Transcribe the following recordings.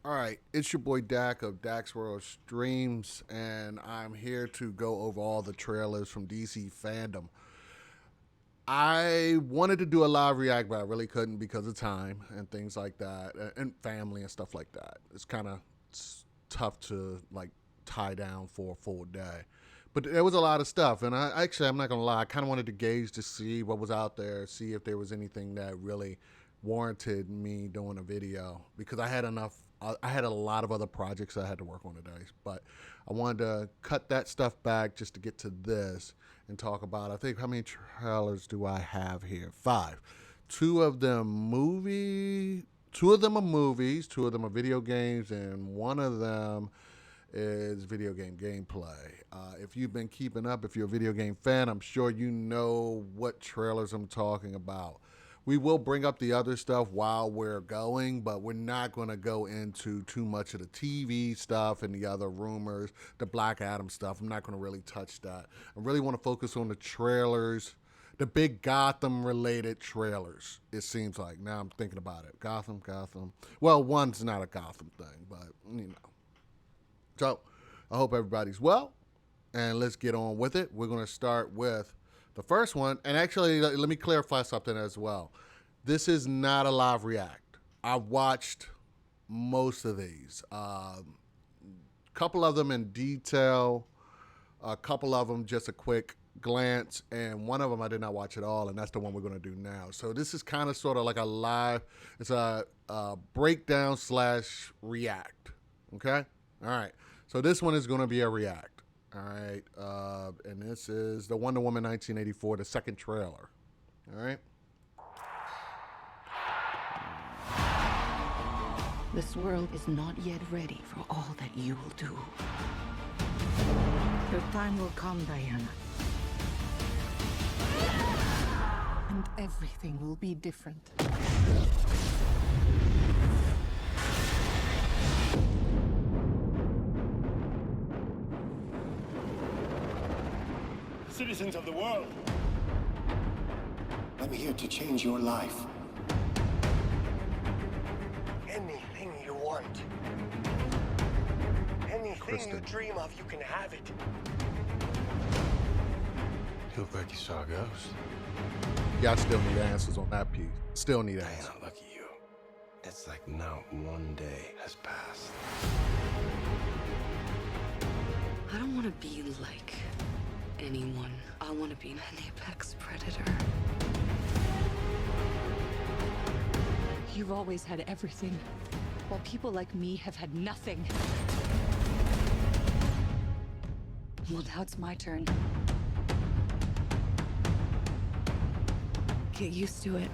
All right, it's your boy Dak of Daksworld Streams, and I'm here to go over all the trailers from DC Fandom. I wanted to do a live react, but I really couldn't because of time and things like that, and family and stuff like that. It's kind of tough to like tie down for a full day. But there was a lot of stuff, and I'm not gonna lie, I kind of wanted to gauge to see what was out there, see if there was anything that really warranted me doing a video because I had enough. I had a lot of other projects I had to work on today, but I wanted to cut that stuff back just to get to this and talk about. I think how many trailers do I have here? 5. Two of them Two of them are movies. Two of them are video games, and one of them is video game gameplay. If you've been keeping up, if you're a video game fan, I'm sure you know what trailers I'm talking about. We will bring up the other stuff while we're going, but we're not going to go into too much of the TV stuff and the other rumors, the Black Adam stuff. I'm not going to really touch that. I really want to focus on the trailers, the big Gotham-related trailers, it seems like. Now I'm thinking about it. Gotham. Well, one's not a Gotham thing, but, you know. So I hope everybody's well, and let's get on with it. We're going to start with the first one, and actually, let me clarify something as well. This is not a live react. I watched most of these. A couple of them in detail, a couple of them just a quick glance, and one of them I did not watch at all, and that's the one we're going to do now. So this is kind of sort of like a live, it's a breakdown / react, okay? All right, so this one is going to be a react. All right, and this is the Wonder Woman 1984, the second trailer. All right. This world is not yet ready for all that you will do. Your time will come, Diana. And everything will be different. Citizens of the world, I'm here to change your life. anything you want, anything you dream of, you can have it. You look like you saw a ghost. Y'all still need answers on that piece. Still need answers. Diana, look at you. It's like not one day has passed. I don't want to be like anyone. I want to be an apex predator. You've always had everything, while people like me have had nothing. Well, now it's my turn. Get used to it.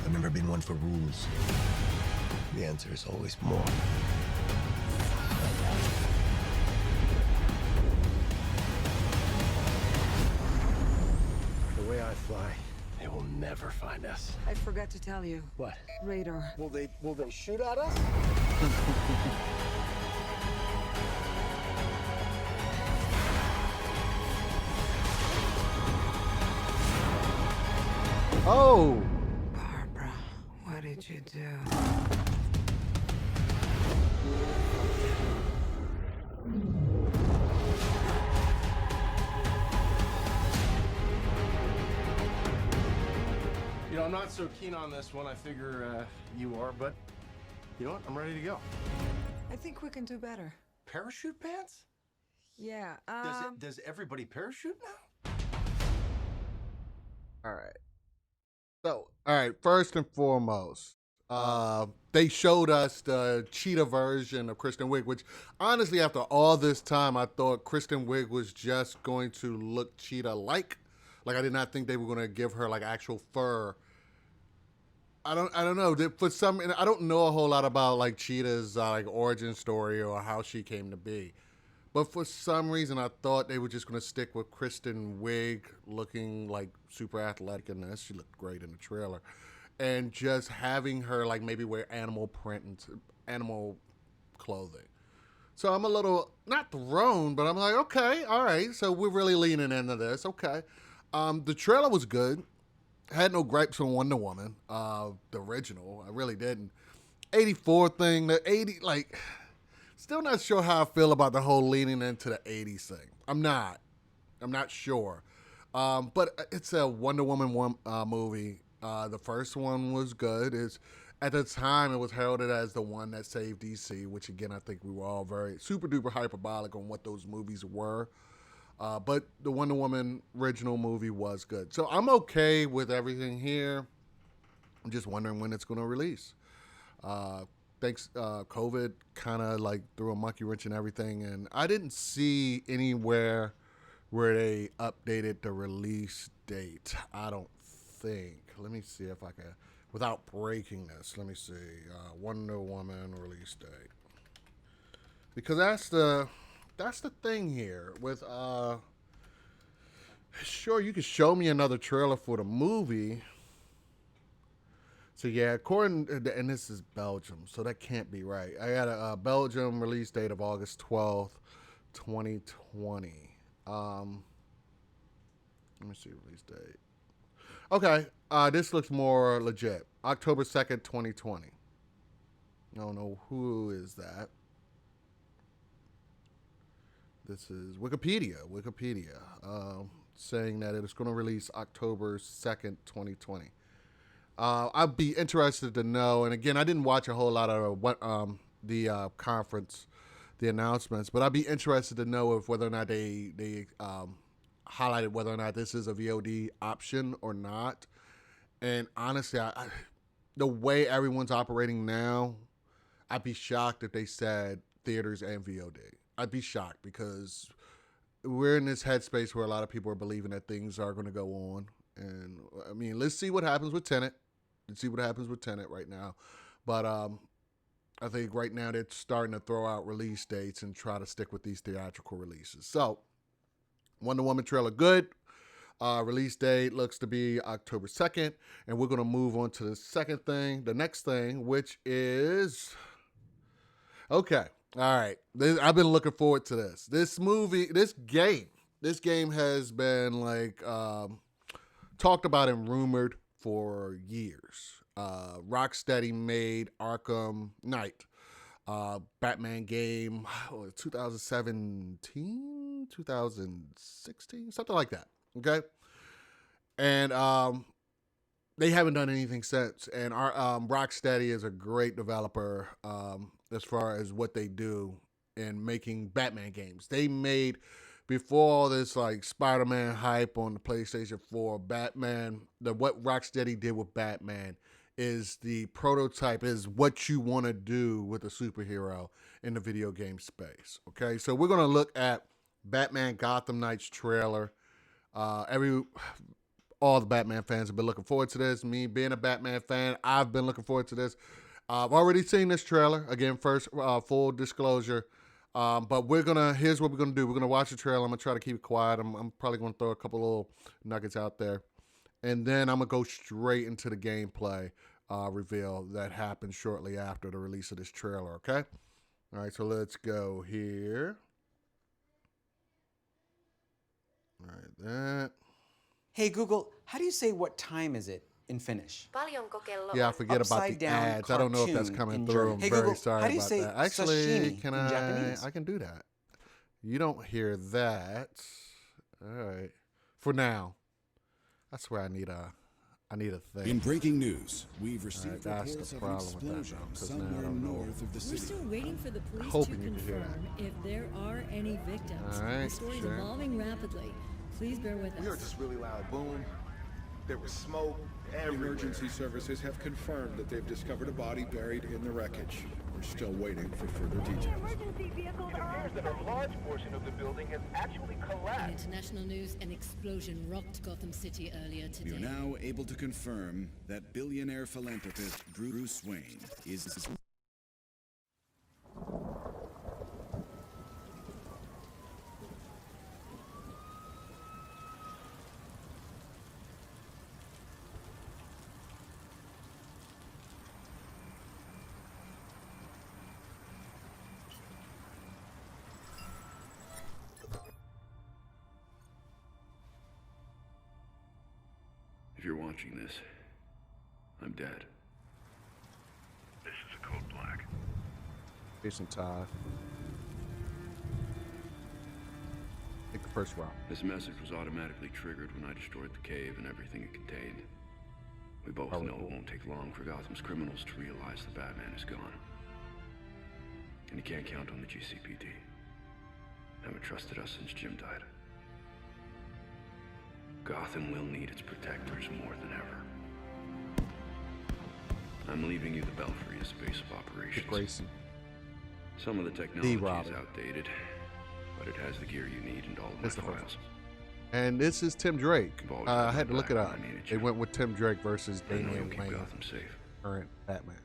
I've never been one for rules. The answer is always more. The way I fly, they will never find us. I forgot to tell you. What? Radar. Will they shoot at us? Oh, Barbara, what did you do? You know, I'm not so keen on this one. I figure you are, but you know what? I'm ready to go. I think we can do better. Parachute pants? Yeah, Does everybody parachute now? all right. So, all right. First and foremost, they showed us the cheetah version of Kristen Wiig, which honestly, after all this time, I thought Kristen Wiig was just going to look cheetah-like. Like, I did not think they were going to give her like actual fur. I don't know. For some, and I don't know a whole lot about like Cheetah's like origin story or how she came to be. But for some reason, I thought they were just going to stick with Kristen Wiig looking like super athletic in this. She looked great in the trailer. And just having her like maybe wear animal print and animal clothing. So I'm a little, not thrown, but I'm like, okay, all right. So we're really leaning into this. Okay. The trailer was good. Had no gripes on Wonder Woman, the original. I really didn't. 84 thing, the 80, like, still not sure how I feel about the whole leaning into the 80s thing. I'm not sure. But it's a Wonder Woman movie. The first one was good. At the time, it was heralded as the one that saved DC, which again, I think we were all very super duper hyperbolic on what those movies were. But the Wonder Woman original movie was good. So I'm okay with everything here. I'm just wondering when it's going to release. Thanks, COVID kind of like threw a monkey wrench in everything. And I didn't see anywhere where they updated the release date. I don't think. Let me see if I can, without breaking this, let me see. Wonder Woman release date. Because that's the thing here with sure, you can show me another trailer for the movie. So yeah, according to, and this is Belgium, so that can't be right. I got a Belgium release date of August 12th, 2020. Let me see release date. Okay, this looks more legit. October 2nd, 2020. I don't know who is that. This is Wikipedia, saying that it is going to release October 2nd, 2020. I'd be interested to know, and again, I didn't watch a whole lot of what the conference, the announcements, but I'd be interested to know if whether or not they highlighted whether or not this is a VOD option or not. And honestly, the way everyone's operating now, I'd be shocked if they said theaters and VOD. I'd be shocked because we're in this headspace where a lot of people are believing that things are going to go on. And I mean, let's see what happens with Tenet. Right now. But I think right now they're starting to throw out release dates and try to stick with these theatrical releases. So Wonder Woman trailer, good. Release date looks to be October 2nd. And we're going to move on to the next thing, which is, okay. All right. I've been looking forward to this. This game has been like talked about and rumored for years. Rocksteady made Arkham Knight, Batman game, 2017, 2016, something like that. Okay. And they haven't done anything since. And our Rocksteady is a great developer as far as what they do in making Batman games. They made, before all this like Spider-Man hype on the PlayStation 4, Batman, what Rocksteady did with Batman is the prototype, is what you want to do with a superhero in the video game space. Okay, so we're going to look at Batman Gotham Knights trailer. All the Batman fans have been looking forward to this. Me being a Batman fan, I've been looking forward to this. I've already seen this trailer. Again, first, full disclosure. But here's what we're going to do. We're going to watch the trailer. I'm going to try to keep it quiet. I'm probably going to throw a couple little nuggets out there. And then I'm going to go straight into the gameplay reveal that happened shortly after the release of this trailer, okay? All right, so let's go here. All right, that. Hey Google, how do you say what time is it in Finnish? Yeah, I forget about the ads. I don't know if that's coming through. I'm very sorry about that. Actually, I can do that. You don't hear that. All right. For now. That's where I need a thing. In breaking news, we've received that's reports the of an problem with that, explosion because somewhere now I don't know. north of the We're city. still waiting for the police Hoping to you can hear confirm if there are any victims. All right, The story's sure. evolving rapidly. Please bear with We heard us. this really loud boom. There was smoke everywhere. Emergency services have confirmed that they've discovered a body buried in the wreckage. We're still waiting for further details. It appears that a large portion of the building has actually In collapsed. international news, an explosion rocked Gotham City earlier We are today. now able to confirm that billionaire philanthropist Bruce Wayne is If you're watching this, I'm dead. This is a code black. Jason Todd. Take the first round. This message was automatically triggered when I destroyed the cave and everything it contained. We both know it won't take long for Gotham's criminals to realize the Batman is gone. And you can't count on the GCPD. Haven't trusted us since Jim died. Gotham will need its protectors more than ever. I'm leaving you the Belfry as base of operations. Grayson. Some of the technology is outdated, but it has the gear you need and all of my files. And this is Tim Drake. I had to look it up. They went with Tim Drake versus Damian Wayne, safe. current Batman.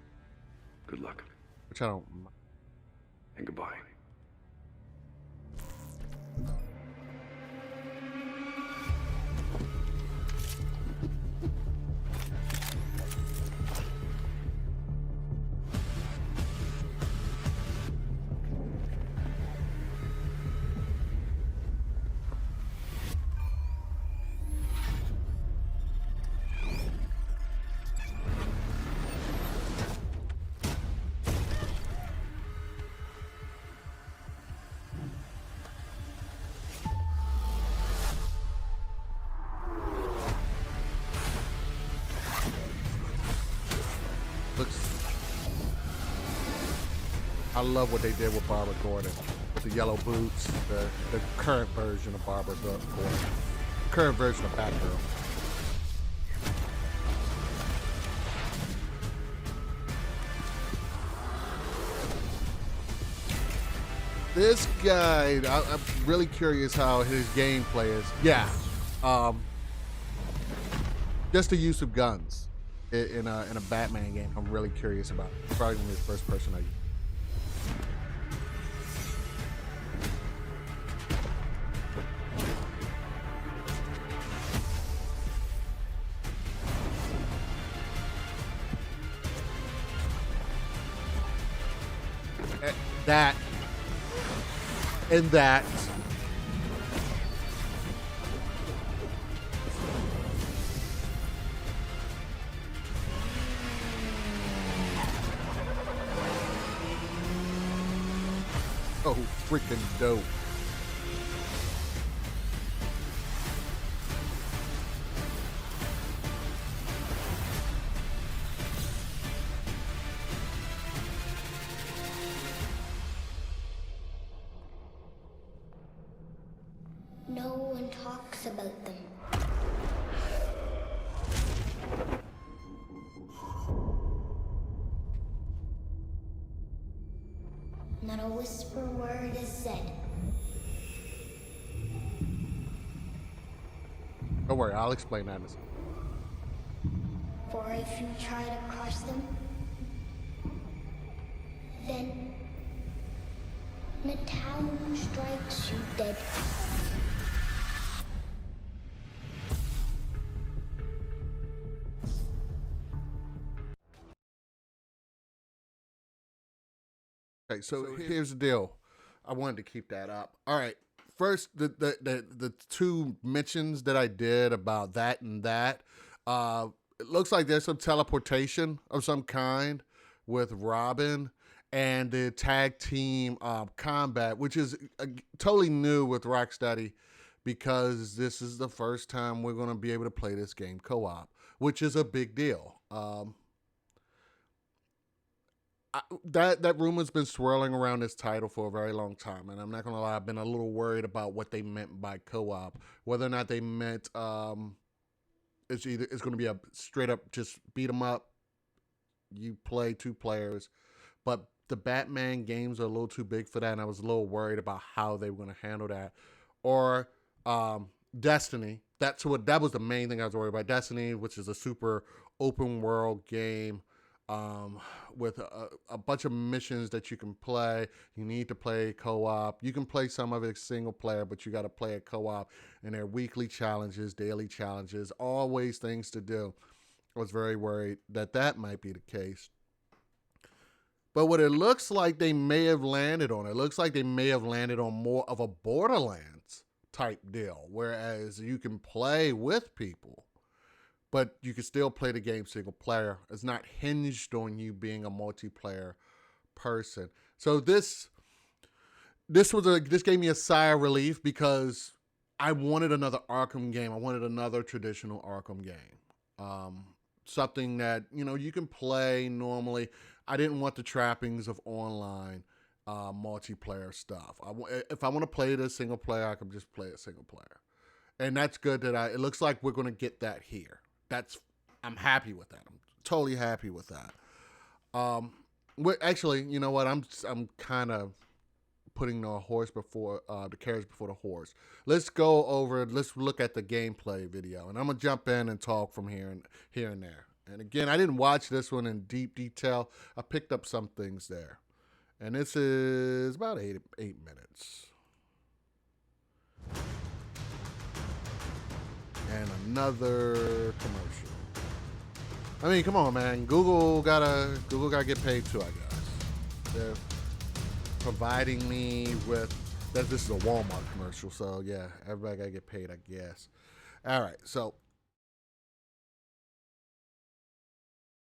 Good luck. Which I don't. And goodbye. I love what they did with Barbara Gordon, with the yellow boots, the current version of Barbara Gordon, the current version of Batgirl. This guy, I'm really curious how his gameplay is. Yeah, just the use of guns in a Batman game. I'm really curious about. It's probably gonna be the first person I use. That and that. Oh, freaking dope. No one talks about them. Not a whisper word is said. Don't worry, I'll explain that in a second. For if you try to crush them, then the town strikes you dead. Okay, so here's the deal. I wanted to keep that up. All right. First, the two mentions that I did about that and that. It looks like there's some teleportation of some kind with Robin and the tag team combat, which is totally new with Rocksteady because this is the first time we're going to be able to play this game co-op, which is a big deal. That rumor's been swirling around this title for a very long time, and I'm not gonna lie, I've been a little worried about what they meant by co-op, whether or not they meant it's gonna be a straight up just beat 'em up, you play two players, but the Batman games are a little too big for that, and I was a little worried about how they were gonna handle that, or Destiny. That was the main thing I was worried about. Destiny, which is a super open world game. With a bunch of missions that you can play. You need to play co-op. You can play some of it single player, but you got to play a co-op. And there are weekly challenges, daily challenges, always things to do. I was very worried that might be the case. But what it looks like they may have landed on, it looks like they may have landed on more of a Borderlands type deal, whereas you can play with people. but you can still play the game single player. It's not hinged on you being a multiplayer person. So this gave me a sigh of relief because I wanted another Arkham game. I wanted another traditional Arkham game. Something that, you can play normally. I didn't want the trappings of online multiplayer stuff. If I want to play it as single player, I can just play it single player. And that's good that it looks like we're going to get that here. I'm happy with that. I'm totally happy with that. Actually, you know what? I'm kind of putting the carriage before the horse. Let's look at the gameplay video, and I'm gonna jump in and talk from here and there. And again, I didn't watch this one in deep detail. I picked up some things there, and this is about 8 minutes. And another commercial. I mean, come on, man. Google gotta get paid too, I guess. They're providing me with that. This is a Walmart commercial, so yeah, everybody gotta get paid, I guess. All right, so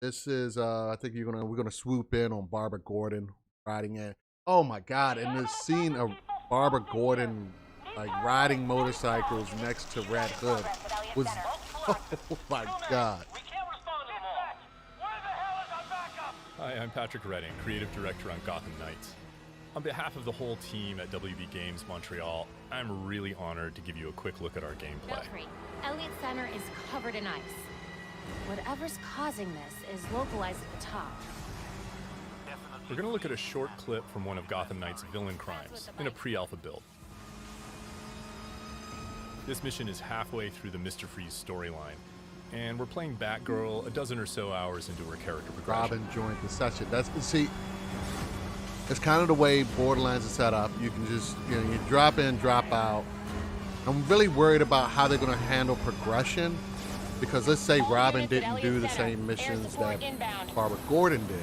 this is I think we're gonna swoop in on Barbara Gordon riding in. Oh my God! And this scene of Barbara Gordon like riding motorcycles next to Red Hood was oh my God. Hi, I'm Patrick Redding, creative director on Gotham Knights. On behalf of the whole team at WB Games Montreal, I'm really honored to give you a quick look at our gameplay. Note 3. Elliott Center is covered in ice. Whatever's causing this is localized at the top. We're going to look at a short clip from one of Gotham Knights' villain crimes in a pre-alpha build. This mission is halfway through the Mr. Freeze storyline, and we're playing Batgirl a dozen or so hours into her character progression. Robin joined the session. It's kind of the way Borderlands is set up. You can just, you drop in, drop out. I'm really worried about how they're going to handle progression, because let's say Robin didn't do the same missions that Barbara Gordon did.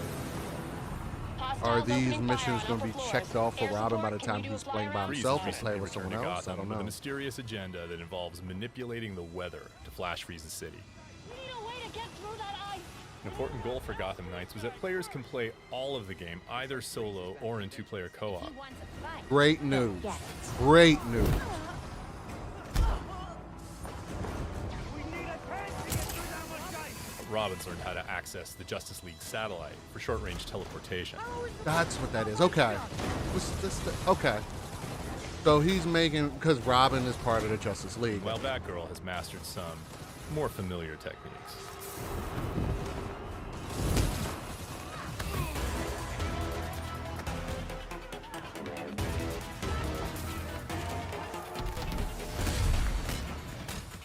Are these missions going to be checked off for Robin by the time he's playing by himself or playing with someone else? I don't know. With a mysterious agenda that involves manipulating the weather to flash freeze the city. An important goal for Gotham Knights was that players can play all of the game, either solo or in two-player co-op. Great news. Great news. Robin's learned how to access the Justice League satellite for short-range teleportation. That's what that is. Okay. Okay. So he's making, because Robin is part of the Justice League. While Batgirl has mastered some more familiar techniques.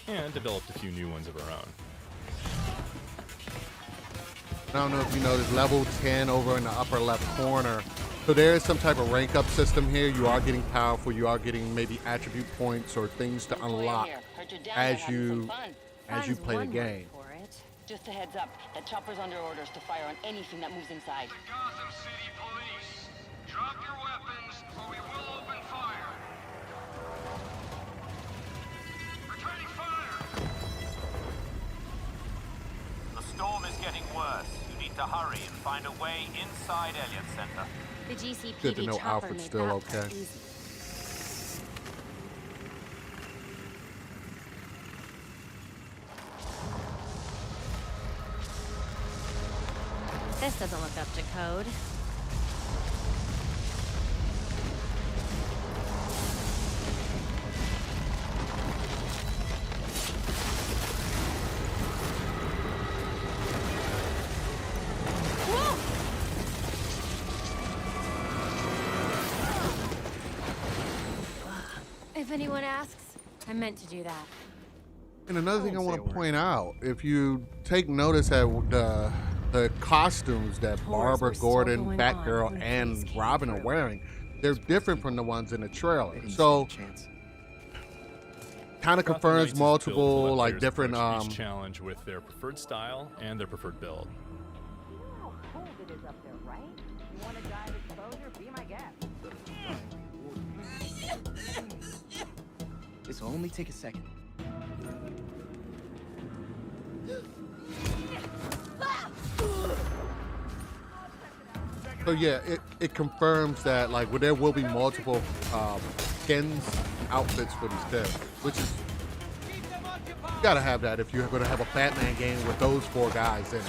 And developed a few new ones of her own. I don't know if you noticed level 10 over in the upper left corner. So there is some type of rank up system here. You are getting powerful. You are getting maybe attribute points or things to unlock as you play the game. Just a heads up, that chopper's under orders to fire on anything that moves inside. Gotham City Police, drop your weapons or we will open fire. Returning fire. The storm is getting worse. You need to hurry and find a way inside Elliott Center. The GCPD Good to know chopper Alfred's made still that okay. easy. This doesn't look up to code. If anyone asks, I meant to do that. And another thing I want to point out, if you take notice at the costumes that Barbara Gordon, Batgirl, and Robin are wearing, they're different from the ones in the trailer. So, kind of confirms multiple, like, different each challenge with their preferred style and their preferred build. How cold it is up there, right? You want to die of exposure? Be my guest. This will only take a second. So yeah, it confirms that like there will be multiple skins, outfits for these characters, which is you gotta have that if you're gonna have a Batman game with those 4 guys in it.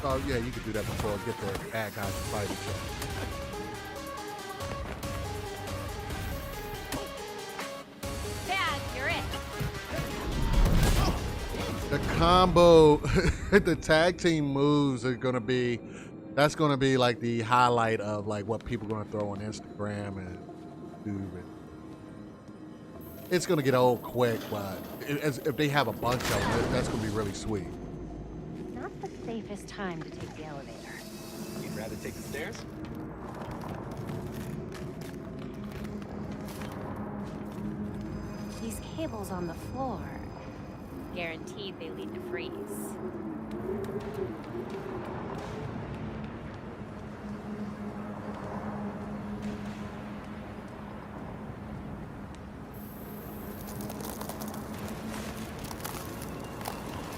Oh yeah, you could do that before I get the bad guys to fight each other. Dad, you're it. The combo, the tag team moves are gonna be, that's gonna be like the highlight of like what people are gonna throw on Instagram and YouTube. It's gonna get old quick, but if they have a bunch of them, that's gonna be really sweet. Not the safest time to take the elevator. You'd rather take the stairs? These cables on the floor. Guaranteed they lead to freeze.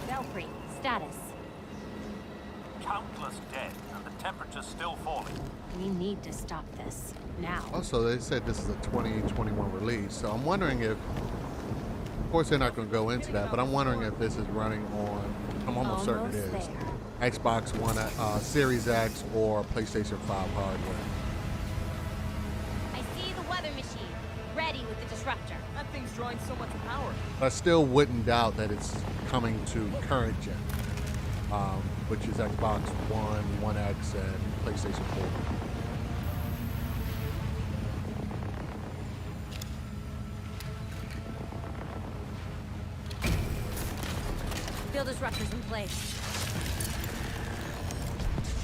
Belfry, status. Countless dead, and the temperature's still falling. We need to stop this now. Also, they said this is a 2021 release, so I'm wondering if, of course they're not going to go into that, but I'm wondering if this is running on, I'm almost certain it is, there. Xbox One, Series X, or PlayStation 5 hardware. I see the weather machine, ready with the disruptor. That thing's drawing so much power. But I still wouldn't doubt that it's coming to current gen, which is Xbox One, One X, and PlayStation 4. Field disruptors in place.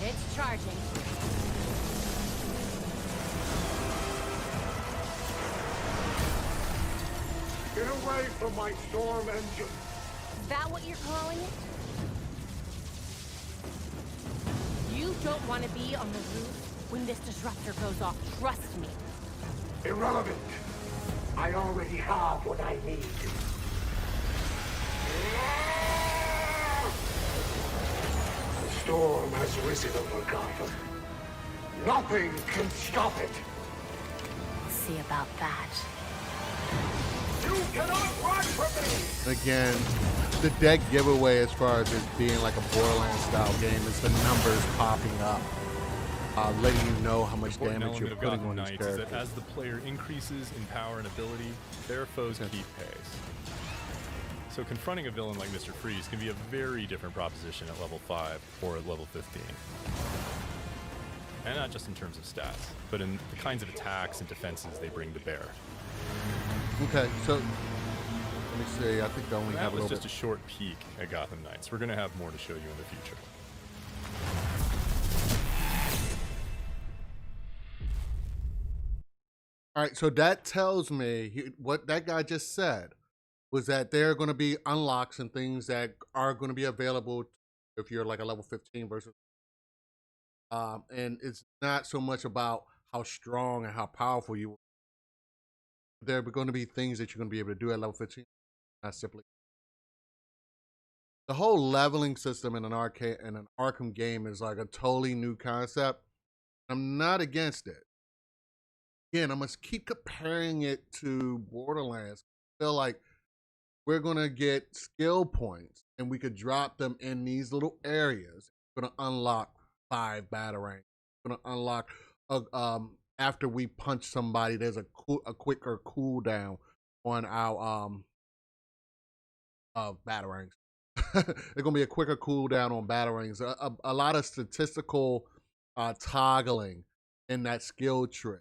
It's charging. Get away from my storm engine. Is that what you're calling it? You don't want to be on the roof when this disruptor goes off. Trust me. Irrelevant. I already have what I need. The storm has risen over Gotham. Nothing can stop it. We'll see about that. You cannot run from me! Again, the deck giveaway as far as it being like a Borderlands style game is the numbers popping up, letting you know how much damage you're putting on these characters. Is that as the player increases in power and ability, their foes keep pace. So confronting a villain like Mr. Freeze can be a very different proposition at level 5 or at level 15. And not just in terms of stats, but in the kinds of attacks and defenses they bring to bear. Okay, so let me see. I think I only have a little bit. That was just a short peek at Gotham Knights. We're going to have more to show you in the future. All right, so that tells me what that guy just said was that there are going to be unlocks and things that are going to be available if you're like a level 15 versus. And it's not so much about how strong and how powerful you are. There are going to be things that you're going to be able to do at level 15. Not simply. The whole leveling system in an Arkham game is like a totally new concept. I'm not against it. Again, I must keep comparing it to Borderlands. I feel like we're going to get skill points and we could drop them in these little areas. We're going to unlock 5 batarangs. We're going to unlock after we punch somebody, there's a quicker cooldown on our batarangs. There's gonna be a quicker cooldown on batarangs. A lot of statistical toggling in that skill tree.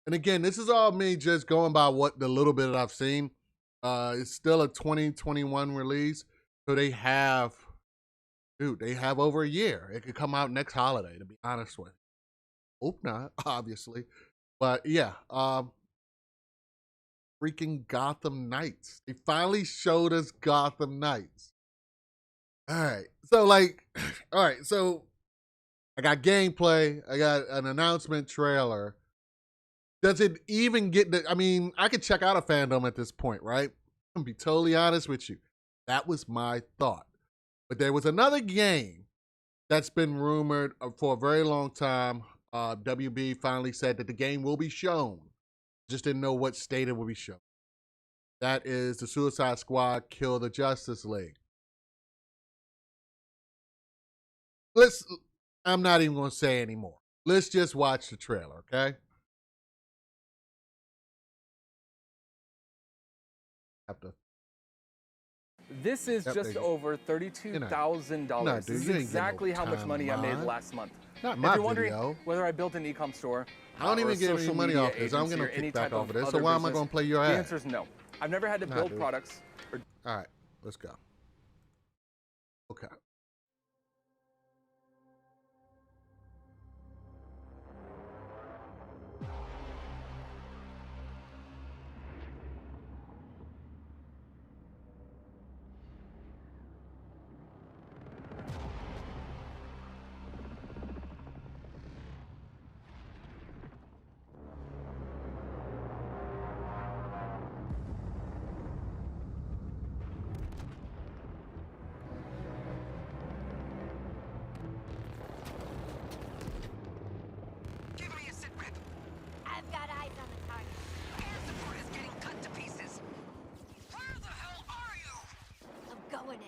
And again, this is all me just going by what the little bit that I've seen. It's still a 2021 release, so they have over a year. It could come out next holiday, to be honest with you. Hope not, obviously. But yeah, freaking Gotham Knights. They finally showed us Gotham Knights. All right. So like, all right. So I got gameplay. I got an announcement trailer. Does it even get the, I mean, I could check out a fandom at this point, right? I'm gonna be totally honest with you. That was my thought. But there was another game that's been rumored for a very long time. WB finally said that the game will be shown. Just didn't know what state it will be shown. That is the Suicide Squad Kill the Justice League. I'm not even going to say anymore. Let's just watch the trailer, okay? This is just over $32,000. This is exactly how much money I made last month. Not If my you're wondering video. whether I built an e-com store, I don't or even a get any social money media off this. I'm agency going or to any kick back type off of this. So other why am I business, going to play your ad? The answer is no. I've never had to build dude. products or. All right, let's go. Okay. I've got eyes on the target. Air support is getting cut to pieces. Where the hell are you? I'm going in.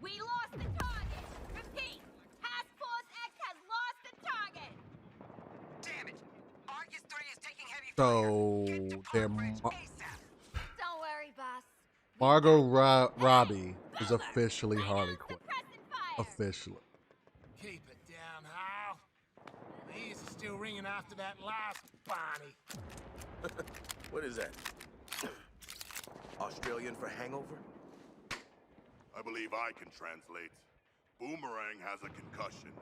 We lost the target. Repeat. Task Force X has lost the target. Damn it. Argus 3 is taking heavy So they're Don't worry, boss. Margot Robbie is officially Harley Quinn. Officially. Keep it down, Hal. My ears are still ringing after that last Barney. What is that? Australian for hangover? I believe I can translate. Boomerang has a concussion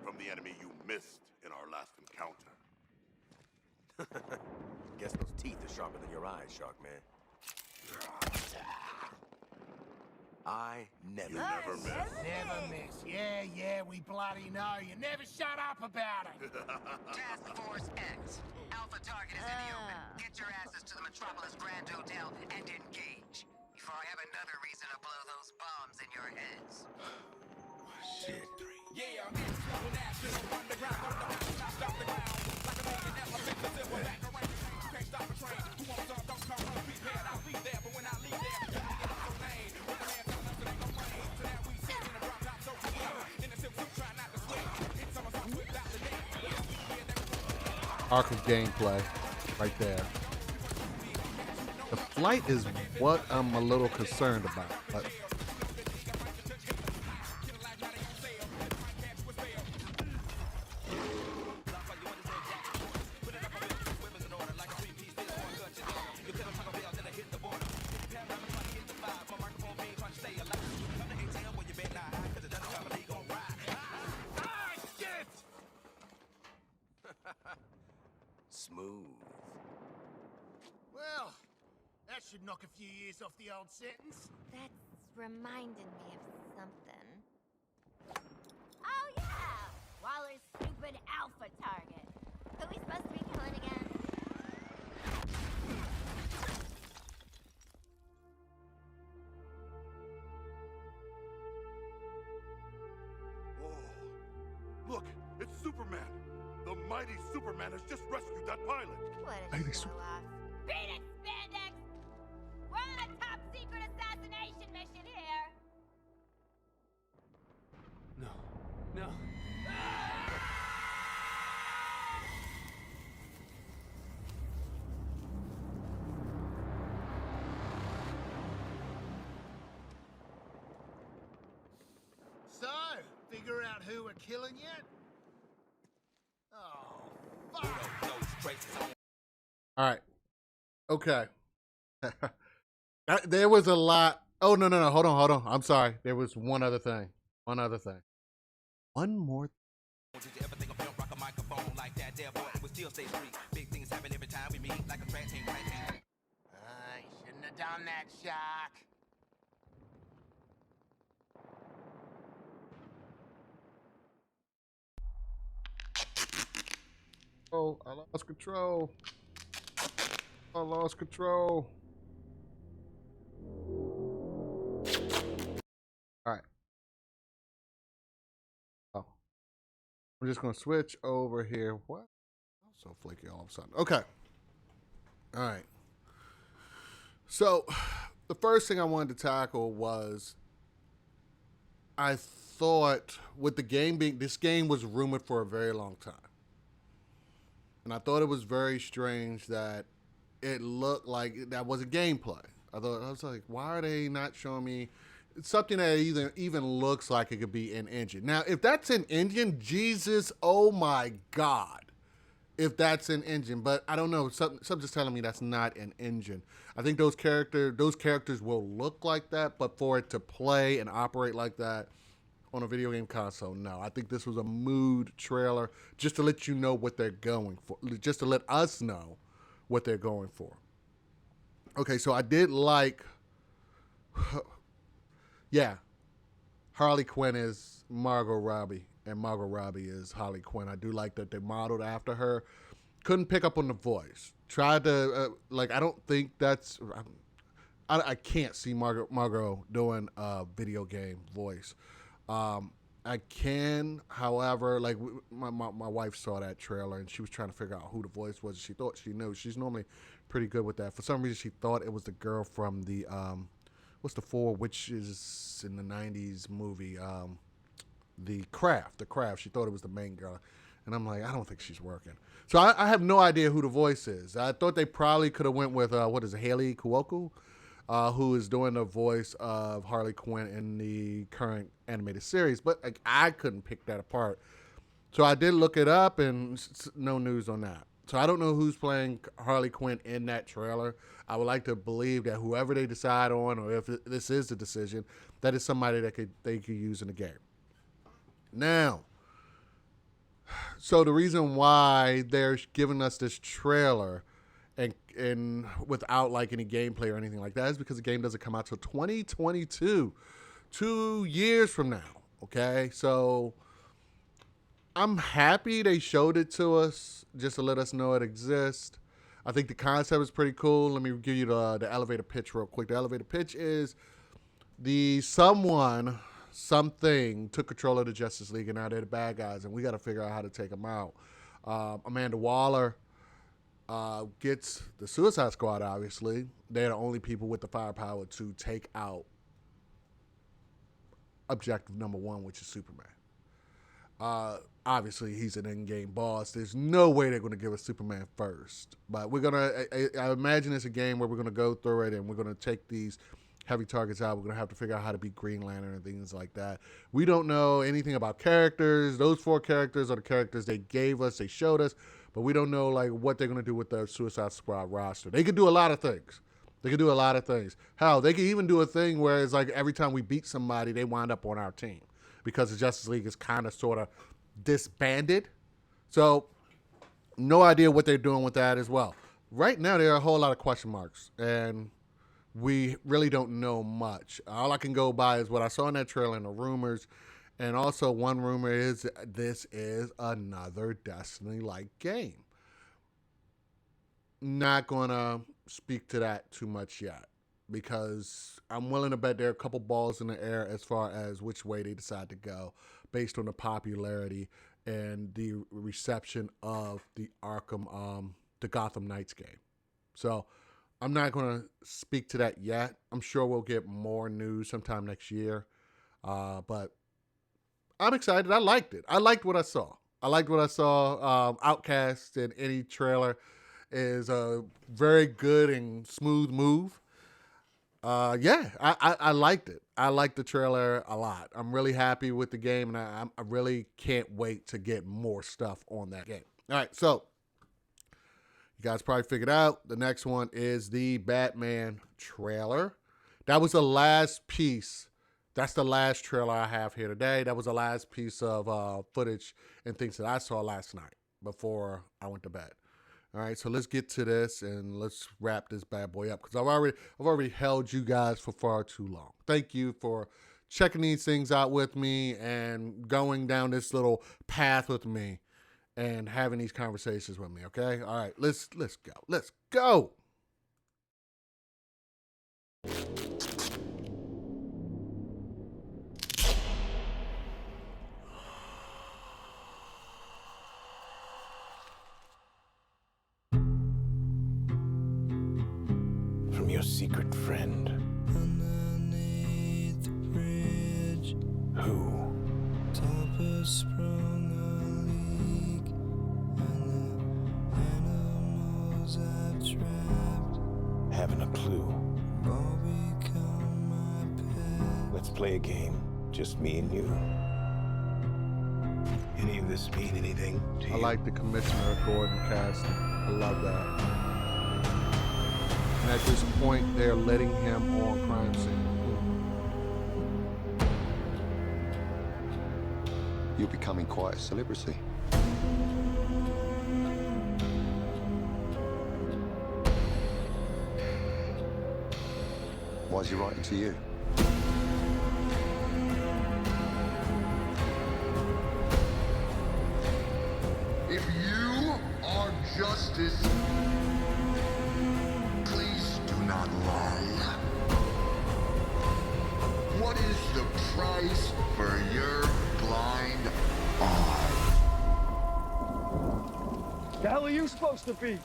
from the enemy you missed in our last encounter. Guess those teeth are sharper than your eyes, Shark Man. I never miss. Never miss. Yeah, we bloody know. You never shut up about it. Task Force X. Alpha target is in the open. Get your asses to the Metropolis Grand Hotel and engage. Before I have another reason to blow those bombs in your heads. Shit. Yeah, I'm national underground. Stop the ground. Like a million elephants, the silver back around. You can't stop a train. Who wants up, don't come home prepared. I'll be there, but when I leave there, you can get so lame. When the man telling us it ain't no rain. So now we sit in a drop top, so we in the silk suit, try not to sweat. Hit some of us without the net. Arc of gameplay right there. The flight is what I'm a little concerned about. But Smooth. Well, that should knock a few years off the old sentence. That's reminding me of something. Oh yeah! Waller's stupid alpha target. Who we supposed to be killing again? Whoa. Look, it's Superman. The mighty Superman has just rescued that pilot. What a show off. Beat it, Spandex! We're on a top secret assassination mission here. No. So, figure out who we're killing yet? Oh, fuck! all right. Okay. There was a lot. Oh, no. Hold on. I'm sorry. There was one other thing. one more. Did you ever think of rock a microphone like that? There, boy, it would still stay street. Big things happen every time we meet, like a track team. You shouldn't have done that, Shark. Oh, I lost control. I lost control. All right. Oh, I'm just gonna switch over here. What? I'm so flaky all of a sudden. Okay. All right. So, the first thing I wanted to tackle was I thought with the game being, this game was rumored for a very long time. And I thought it was very strange that it looked like that was a gameplay. I was like, why are they not showing me something that even looks like it could be an engine? Now, if that's an engine, Jesus, oh my God. If that's an engine, but I don't know. Something's telling me that's not an engine. I think those characters will look like that, but for it to play and operate like that on a video game console, no. I think this was a mood trailer just to let you know what they're going for, just to let us know what they're going for. Okay, so I did like, yeah, Harley Quinn is Margot Robbie, and Margot Robbie is Harley Quinn. I do like that they modeled after her. Couldn't pick up on the voice. Tried to, I don't think that's, I can't see Margot doing a video game voice. I can, however, like my wife saw that trailer and she was trying to figure out who the voice was. She thought she knew. She's normally pretty good with that. For some reason, she thought it was the girl from the, what's the Four Witches in the 90s movie? The Craft. She thought it was the main girl. And I'm like, I don't think she's working. So I have no idea who the voice is. I thought they probably could have went with, Haley Kiyoko, who is doing the voice of Harley Quinn in the current animated series. But I couldn't pick that apart. So I did look it up, and no news on that. So I don't know who's playing Harley Quinn in that trailer. I would like to believe that whoever they decide on, or if this is the decision, that is somebody that they could use in the game. Now, so the reason why they're giving us this trailer and without like any gameplay or anything like that is because the game doesn't come out till 2022, 2 years from now. Okay, so I'm happy they showed it to us just to let us know it exists. I think the concept is pretty cool. Let me give you the elevator pitch real quick. The elevator pitch is something took control of the Justice League, and now they're the bad guys, and we got to figure out how to take them out. Amanda Waller gets the Suicide Squad, obviously. They're the only people with the firepower to take out objective number one, which is Superman. Obviously, he's an in-game boss. There's no way they're going to give us Superman first. But we're going to, I imagine it's a game where we're going to go through it and we're going to take these heavy targets out. We're going to have to figure out how to beat Green Lantern and things like that. We don't know anything about characters. Those 4 characters are the characters they gave us, they showed us, but we don't know like what they're going to do with the Suicide Squad roster. They could do a lot of things. Hell, they could even do a thing where it's like every time we beat somebody, they wind up on our team because the Justice League is kind of sort of disbanded. So no idea what they're doing with that as well. Right now, there are a whole lot of question marks, and we really don't know much. All I can go by is what I saw in that trailer and the rumors. And also one rumor is this is another Destiny-like game. Not going to speak to that too much yet because I'm willing to bet there are a couple balls in the air as far as which way they decide to go based on the popularity and the reception of the the Gotham Knights game. So I'm not going to speak to that yet. I'm sure we'll get more news sometime next year. But I'm excited. I liked it. I liked what I saw. Outcast in any trailer is a very good and smooth move. I liked it. I liked the trailer a lot. I'm really happy with the game, and I really can't wait to get more stuff on that game. All right, so you guys probably figured out the next one is the Batman trailer. That was the last piece that's the last trailer I have here today. That was the last piece of footage and things that I saw last night before I went to bed. All right, so let's get to this and let's wrap this bad boy up because I've already held you guys for far too long. Thank you for checking these things out with me and going down this little path with me and having these conversations with me. Okay, all right, let's go. Let's go. From your secret friend. Underneath the bridge. Who? Topper sprung a leak, and the animals I've trapped. Haven't a clue. All become my pet. Let's play a game. Just me and you. Any of this mean anything to you? I like the Commissioner Gordon casting. I love that. And at this point, they're letting him on crime scene. You're becoming quite a celebrity. Why is he writing to you? If you are justice, please do not lie. What is the price for your blind eye? The hell are you supposed to be?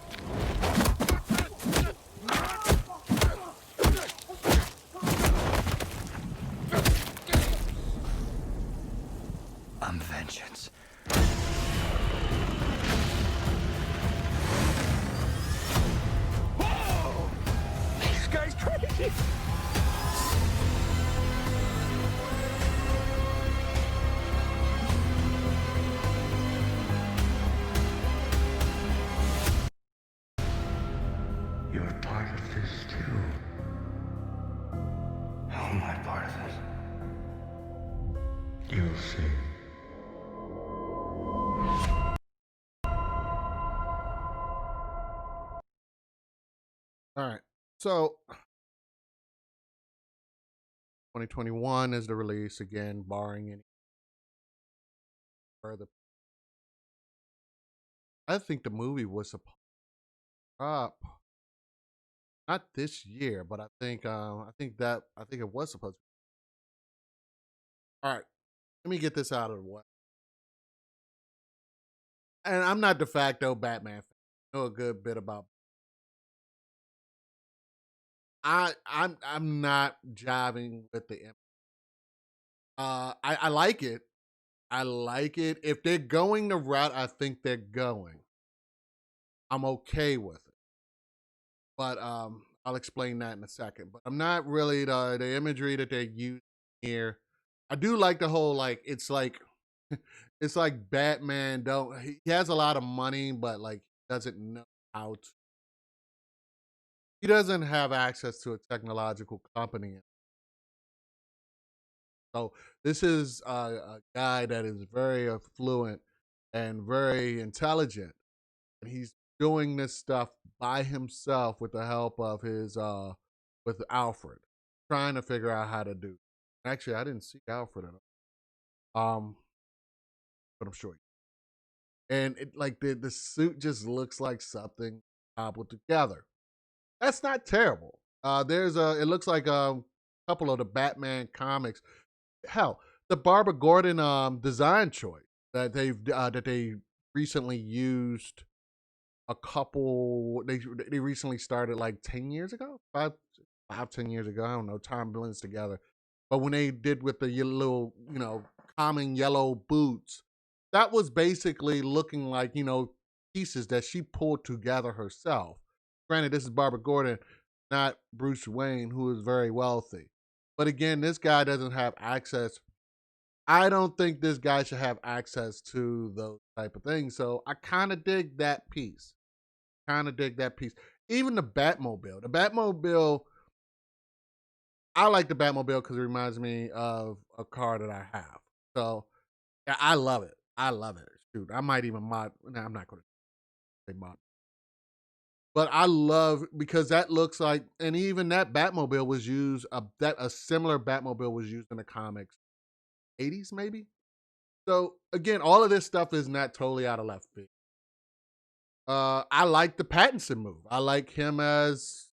I'm vengeance. Whoa! This guy's crazy! You're part of this too. How am I part of this? You'll see. All right, so 2021 is the release again, barring any further. I think the movie was supposed to up not this year, but I think it was supposed to. All right, let me get this out of the way. And I'm not de facto Batman fan. I know a good bit about. I'm not jiving with the image. I like it. I like it. If they're going the route I think they're going, I'm okay with it. But I'll explain that in a second. But I'm not really the imagery that they're using here. I do like the whole it's like Batman he has a lot of money, but like doesn't know how to. He doesn't have access to a technological company. So this is a guy that is very affluent and very intelligent. And he's doing this stuff by himself with the help of his with Alfred, trying to figure out how to do. Actually, I didn't see Alfred in it. But I'm sure. And it like the suit just looks like something cobbled together. That's not terrible. It looks like a couple of the Batman comics. Hell, the Barbara Gordon design choice that they recently used a couple. They recently started like 10 years ago, 10 years ago. I don't know. Time blends together. But when they did with the little, common yellow boots, that was basically looking like, pieces that she pulled together herself. Granted, this is Barbara Gordon, not Bruce Wayne, who is very wealthy. But again, this guy doesn't have access. I don't think this guy should have access to those type of things. So I kind of dig that piece. Even the Batmobile. I like the Batmobile because it reminds me of a car that I have. So yeah, I love it. I love it. Shoot, I might even mod. Nah, I'm not going to say mod. But I love because that looks like, and even that Batmobile was used. A similar Batmobile was used in the comics, 80s maybe. So again, all of this stuff is not totally out of left field. I like the Pattinson move. I like him as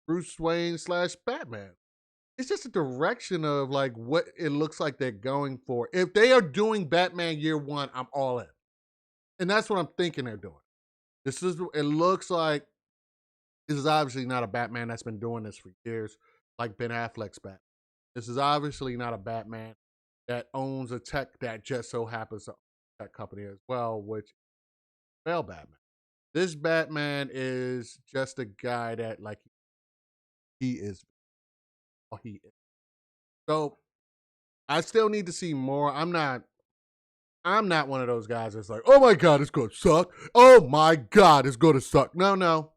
Bruce Wayne / Batman. It's just a direction of like what it looks like they're going for. If they are doing Batman Year One, I'm all in, and that's what I'm thinking they're doing. It looks like this is obviously not a Batman that's been doing this for years, like Ben Affleck's Batman. This is obviously not a Batman that owns a tech that just so happens to own a tech company as well, which is Batman. This Batman is just a guy that like he is. So I still need to see more. I'm not one of those guys that's like, oh my God, it's gonna suck. Oh my God, it's gonna suck. No.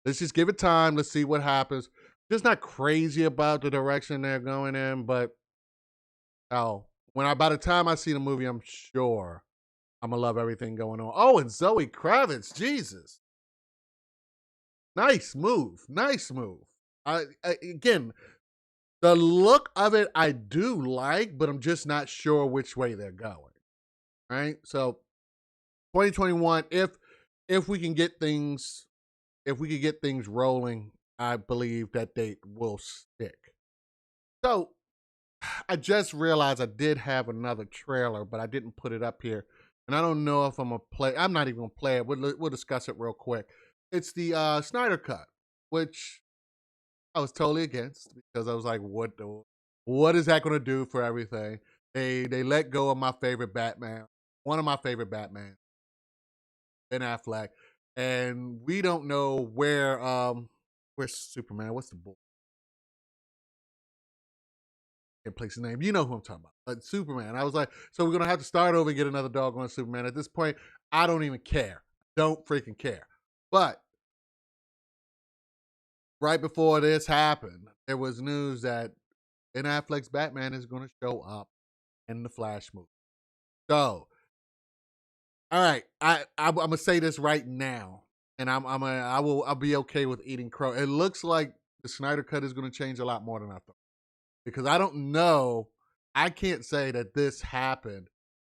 Let's just give it time. Let's see what happens. Just not crazy about the direction they're going in, but by the time I see the movie, I'm sure I'm gonna love everything going on. Oh, and Zoe Kravitz, Jesus. Nice move. Again, the look of it I do like, but I'm just not sure which way they're going. Right? So 2021, if we can get things rolling, I believe that they will stick. So I just realized I did have another trailer, but I didn't put it up here. And I don't know if I'm going to play. I'm not even going to play it. We'll discuss it real quick. It's the Snyder Cut, which I was totally against because I was like, what is that going to do for everything? They let go of my favorite Batman, one of my favorite Batman, Ben Affleck, and we don't know where's Superman? What's the bull? Can't place the name. You know who I'm talking about. Superman. I was like, so we're gonna have to start over and get another doggone Superman. At this point, I don't even care. Don't freaking care. But right before this happened, there was news that Ben Affleck's Batman is going to show up in the Flash movie. So, all right, I'm gonna say this right now, and I'll be okay with eating crow. It looks like the Snyder Cut is going to change a lot more than I thought, because I don't know. I can't say that this happened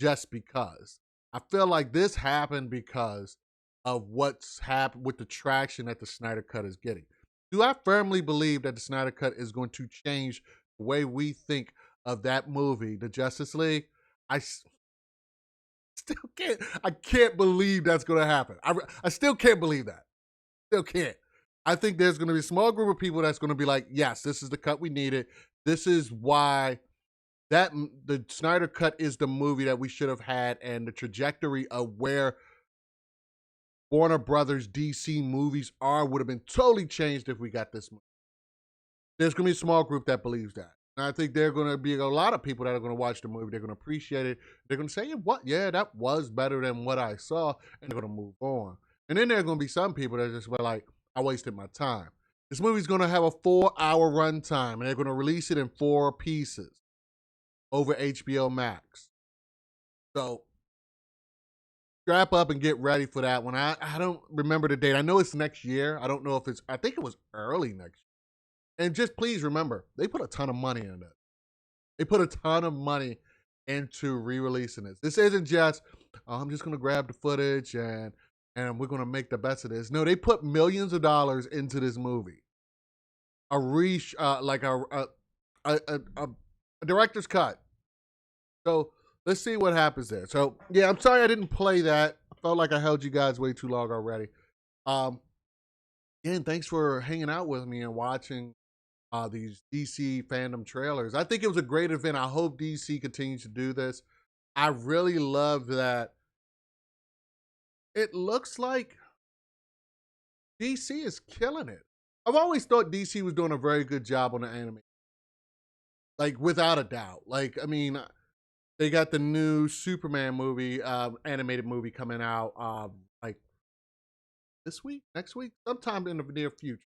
just because. I feel like this happened because of what's happened with the traction that the Snyder Cut is getting. Do I firmly believe that the Snyder Cut is going to change the way we think of that movie, the Justice League? I still can't. I can't believe that's going to happen. I still can't believe that. Still can't. I think there's going to be a small group of people that's going to be like, yes, this is the cut we needed. This is why the Snyder Cut is the movie that we should have had, and the trajectory of where Warner Brothers DC movies would have been totally changed if we got this movie. There's going to be a small group that believes that. And I think there are going to be a lot of people that are going to watch the movie. They're going to appreciate it. They're going to say, what? Yeah, that was better than what I saw. And they're going to move on. And then there are going to be some people that just were like, I wasted my time. This movie's going to have a 4-hour runtime, and they're going to release it in 4 pieces over HBO Max. So strap up and get ready for that one. I don't remember the date. I know it's next year. I don't know if I think it was early next year. And just please remember, they put a ton of money in it. They put a ton of money into re-releasing this. This isn't just, I'm just going to grab the footage and we're going to make the best of this. No, they put millions of dollars into this movie. A director's cut. So let's see what happens there. So yeah, I'm sorry I didn't play that. I felt like I held you guys way too long already. Again, thanks for hanging out with me and watching these DC Fandom trailers. I think it was a great event. I hope DC continues to do this. I really love that it looks like DC is killing it. I've always thought DC was doing a very good job on the anime. Like, without a doubt. Like, I mean, they got the new Superman movie, animated movie coming out, like this week, next week, sometime in the near future.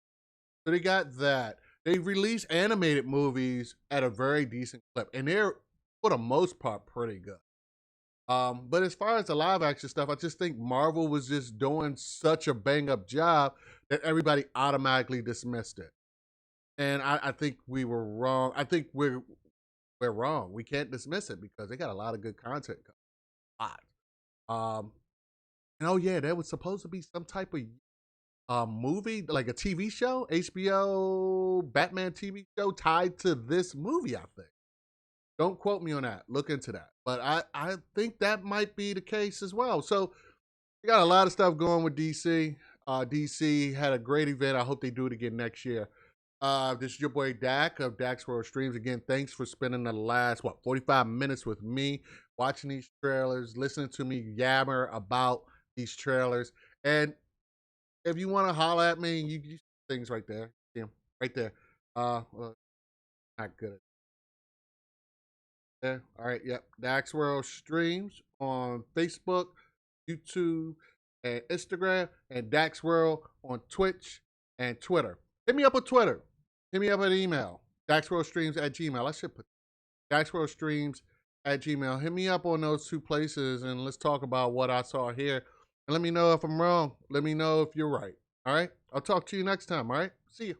So they got that. They release animated movies at a very decent clip, and they're for the most part pretty good. But as far as the live action stuff, I just think Marvel was just doing such a bang up job that everybody automatically dismissed it. And I think we were wrong. I think we're wrong. We can't dismiss it because they got a lot of good content. A lot. And oh yeah, there was supposed to be some type of movie, like a TV show, HBO Batman TV show tied to this movie, I think. Don't quote me on that. Look into that. But I think that might be the case as well. So we got a lot of stuff going with DC. DC had a great event. I hope they do it again next year. This is your boy Dak of Daksworld Streams. Again, thanks for spending the last, 45 minutes with me, watching these trailers, listening to me yammer about these trailers. And if you want to holler at me, you see things right there. See them right there. Well, not good. Yeah. All right. Yep. Daksworld Streams on Facebook, YouTube, and Instagram, and Daksworld on Twitch and Twitter. Hit me up on Twitter. Hit me up at email. DaksworldStreams@gmail. I should put DaksworldStreams@gmail. Hit me up on those two places and let's talk about what I saw here. And let me know if I'm wrong. Let me know if you're right. All right. I'll talk to you next time. All right. See you.